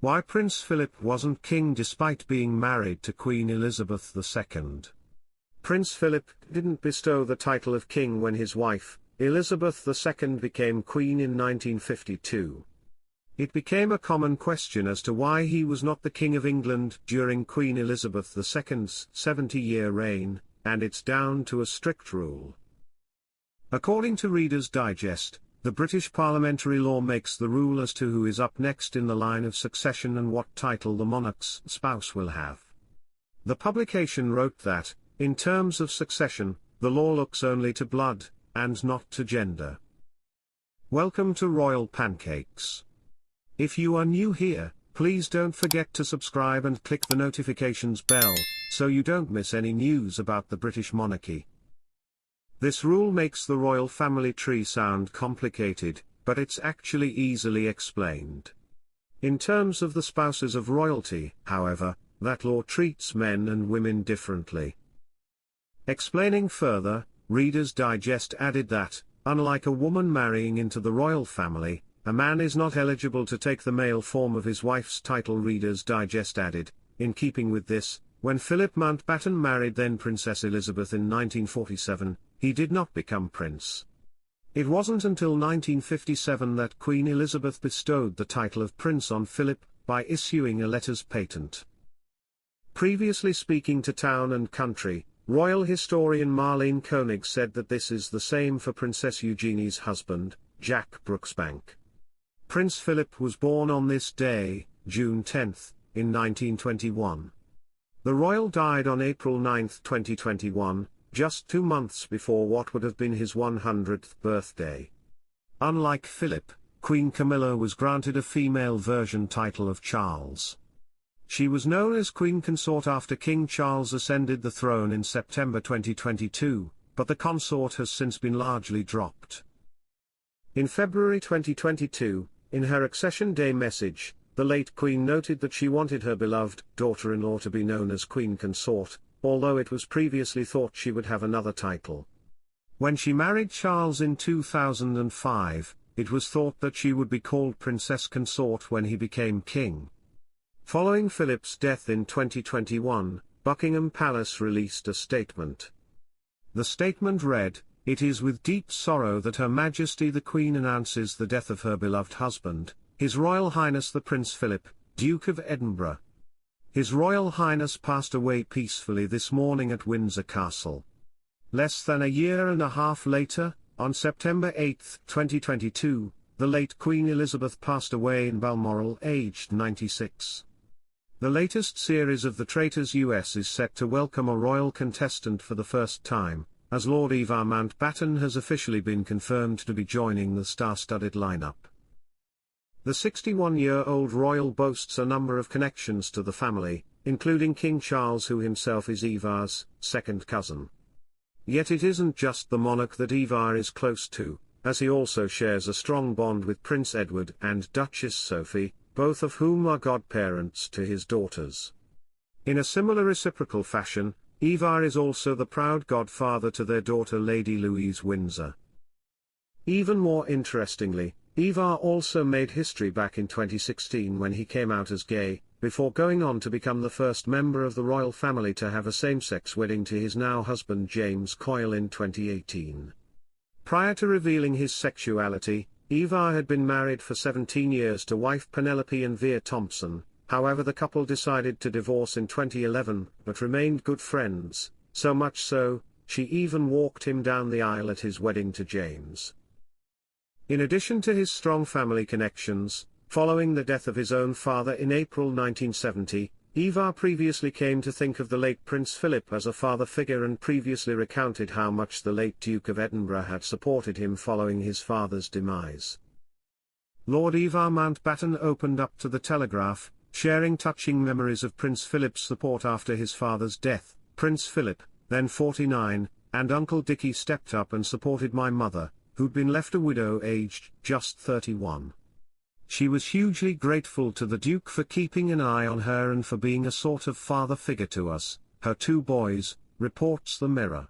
Why Prince Philip wasn't king despite being married to Queen Elizabeth II. Prince Philip didn't bestow the title of king when his wife, Elizabeth II, became queen in 1952. It became a common question as to why he was not the King of England during Queen Elizabeth II's 70-year reign, and it's down to a strict rule. According to Reader's Digest, the British Parliamentary law makes the rule as to who is up next in the line of succession and what title the monarch's spouse will have. The publication wrote that, in terms of succession, the law looks only to blood, and not to gender. Welcome to Royal Pancakes. If you are new here, please don't forget to subscribe and click the notifications bell, so you don't miss any news about the British monarchy. This rule makes the royal family tree sound complicated, but it's actually easily explained. In terms of the spouses of royalty, however, that law treats men and women differently. Explaining further, Reader's Digest added that, unlike a woman marrying into the royal family, a man is not eligible to take the male form of his wife's title. Reader's Digest added, in keeping with this, when Philip Mountbatten married then Princess Elizabeth in 1947, he did not become prince. It wasn't until 1957 that Queen Elizabeth bestowed the title of prince on Philip, by issuing a letters patent. Previously speaking to Town and Country, royal historian Marlene Koenig said that this is the same for Princess Eugenie's husband, Jack Brooksbank. Prince Philip was born on this day, June 10, in 1921. The royal died on April 9, 2021, just 2 months before what would have been his 100th birthday. Unlike Philip, Queen Camilla was granted a female version title of Charles. She was known as Queen Consort after King Charles ascended the throne in September 2022, but the consort has since been largely dropped. In February 2022, in her Accession Day message, the late Queen noted that she wanted her beloved daughter-in-law to be known as Queen Consort, although it was previously thought she would have another title. When she married Charles in 2005, it was thought that she would be called Princess Consort when he became king. Following Philip's death in 2021, Buckingham Palace released a statement. The statement read, "It is with deep sorrow that Her Majesty the Queen announces the death of her beloved husband, His Royal Highness the Prince Philip, Duke of Edinburgh. His Royal Highness passed away peacefully this morning at Windsor Castle. Less than a year and a half later, on September 8, 2022, the late Queen Elizabeth passed away in Balmoral aged 96. The latest series of The Traitors US is set to welcome a royal contestant for the first time, as Lord Ivar Mountbatten has officially been confirmed to be joining the star-studded lineup. The 61-year-old royal boasts a number of connections to the family, including King Charles, who himself is Ivar's second cousin. Yet it isn't just the monarch that Ivar is close to, as he also shares a strong bond with Prince Edward and Duchess Sophie, both of whom are godparents to his daughters. In a similar reciprocal fashion, Ivar is also the proud godfather to their daughter Lady Louise Windsor. Even more interestingly, Ivar also made history back in 2016 when he came out as gay, before going on to become the first member of the royal family to have a same-sex wedding to his now husband James Coyle in 2018. Prior to revealing his sexuality, Ivar had been married for 17 years to wife Penelope and Vere Thompson. However, the couple decided to divorce in 2011, but remained good friends, so much so, she even walked him down the aisle at his wedding to James. In addition to his strong family connections, following the death of his own father in April 1970, Ivar previously came to think of the late Prince Philip as a father figure and previously recounted how much the late Duke of Edinburgh had supported him following his father's demise. Lord Ivar Mountbatten opened up to the Telegraph, sharing touching memories of Prince Philip's support after his father's death. "Prince Philip, then 49, and Uncle Dickie stepped up and supported my mother, who'd been left a widow aged just 31. She was hugely grateful to the Duke for keeping an eye on her and for being a sort of father figure to us, her 2 boys," reports the Mirror.